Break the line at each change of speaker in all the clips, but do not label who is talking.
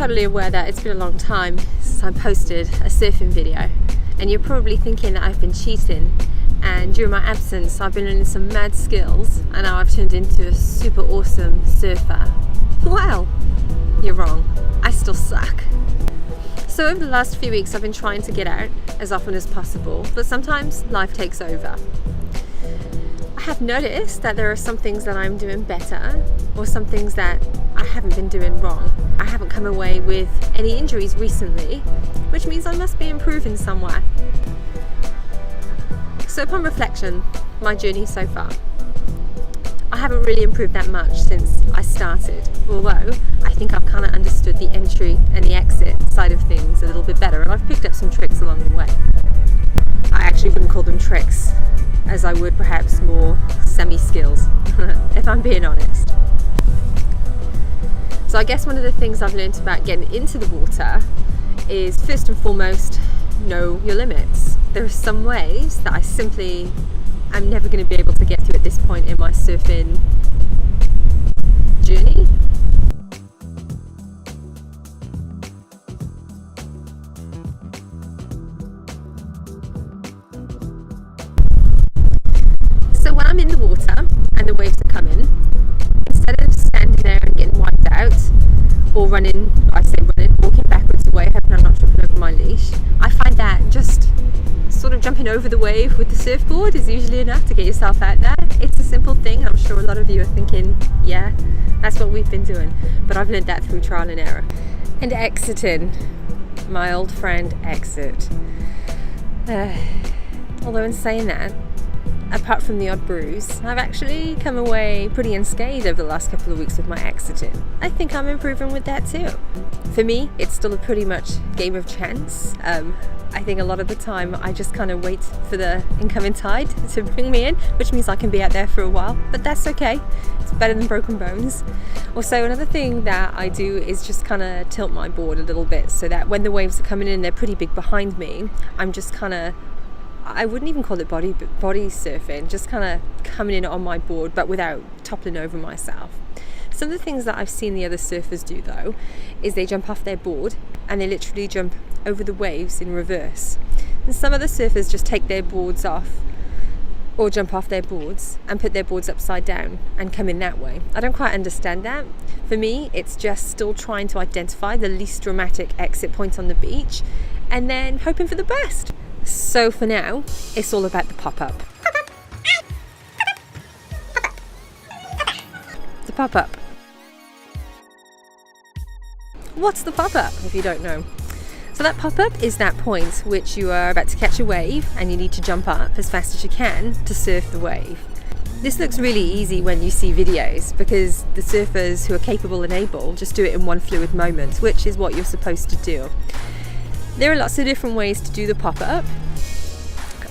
totally aware that it's been a long time since I posted a surfing video, and you're probably thinking that I've been cheating, and during my absence I've been learning some mad skills and now I've turned into a super awesome surfer. Well, you're wrong. I still suck. So over the last few weeks I've been trying to get out as often as possible, but sometimes life takes over. I have noticed that there are some things that I'm doing better, or some things that I haven't been doing wrong. I haven't come away with any injuries recently, which means I must be improving somewhere. So upon reflection, my journey so far, I haven't really improved that much since I started, although I think I've kind of understood the entry and the exit side of things a little bit better, and I've picked up some tricks along the way. I actually wouldn't call them tricks, as I would perhaps more semi-skills, if I'm being honest. So I guess one of the things I've learned about getting into the water is, first and foremost, know your limits. There are some waves that I'm never going to be able to get to at this point in my surfing journey. So when I'm in the water and the waves are coming, instead of standing there and getting wiped out, or walking backwards away, hoping I'm not tripping over my leash, I find that just sort of jumping over the wave with the surfboard is usually enough to get yourself out there. It's a simple thing. I'm sure a lot of you are thinking, yeah, that's what we've been doing. But I've learned that through trial and error. And exiting, my old friend exit. Although in saying that, apart from the odd bruise, I've actually come away pretty unscathed over the last couple of weeks with my exiting. I think I'm improving with that too. For me, it's still a pretty much game of chance. I think a lot of the time I just kind of wait for the incoming tide to bring me in, which means I can be out there for a while, but that's okay. It's better than broken bones. Also, another thing that I do is just kind of tilt my board a little bit so that when the waves are coming in, they're pretty big behind me. I'm just kind of, I wouldn't even call it body surfing, just kind of coming in on my board, but without toppling over myself. Some of the things that I've seen the other surfers do though, is they jump off their board and they literally jump over the waves in reverse. And some other surfers just take their boards off or jump off their boards and put their boards upside down and come in that way. I don't quite understand that. For me, it's just still trying to identify the least dramatic exit point on the beach and then hoping for the best. So for now, it's all about the pop-up. The pop-up. What's the pop-up, if you don't know? So that pop-up is that point which you are about to catch a wave and you need to jump up as fast as you can to surf the wave. This looks really easy when you see videos because the surfers who are capable and able just do it in one fluid moment, which is what you're supposed to do. There are lots of different ways to do the pop-up.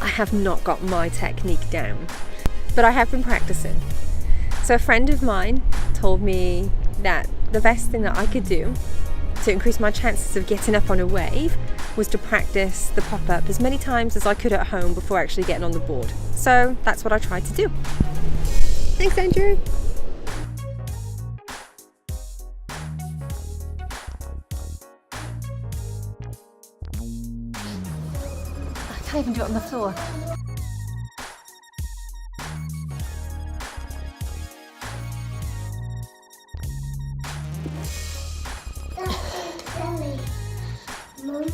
I have not got my technique down, but I have been practicing. So a friend of mine told me that the best thing that I could do to increase my chances of getting up on a wave was to practice the pop-up as many times as I could at home before actually getting on the board. So that's what I tried to do. Thanks, Andrew. I can't even do it on the floor.
Mum,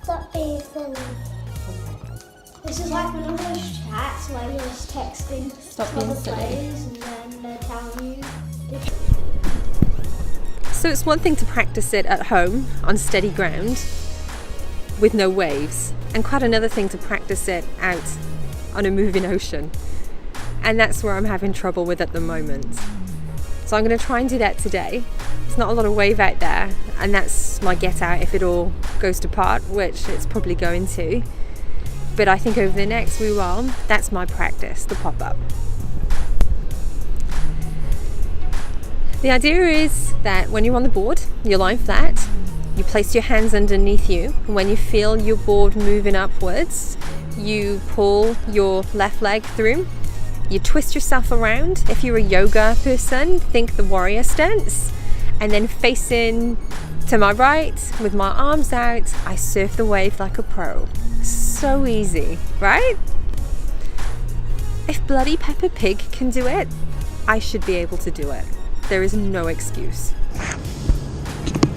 stop being silly. This is like one of those chats where you're just texting other players and then they're telling you.
So it's one thing to practice it at home on steady ground with no waves, and quite another thing to practice it out on a moving ocean. And that's where I'm having trouble with at the moment. So I'm going to try and do that today. There's not a lot of wave out there, and that's my get out if it all goes to pot, which it's probably going to. But I think over the next wee while, that's my practice, the pop-up. The idea is that when you're on the board, you're lying flat, you place your hands underneath you, and when you feel your board moving upwards, you pull your left leg through. You twist yourself around. If you're a yoga person, think the warrior stance. And then facing to my right, with my arms out, I surf the wave like a pro. So easy, right? If bloody Peppa Pig can do it, I should be able to do it. There is no excuse.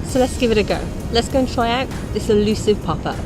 So let's give it a go. Let's go and try out this elusive pop-up.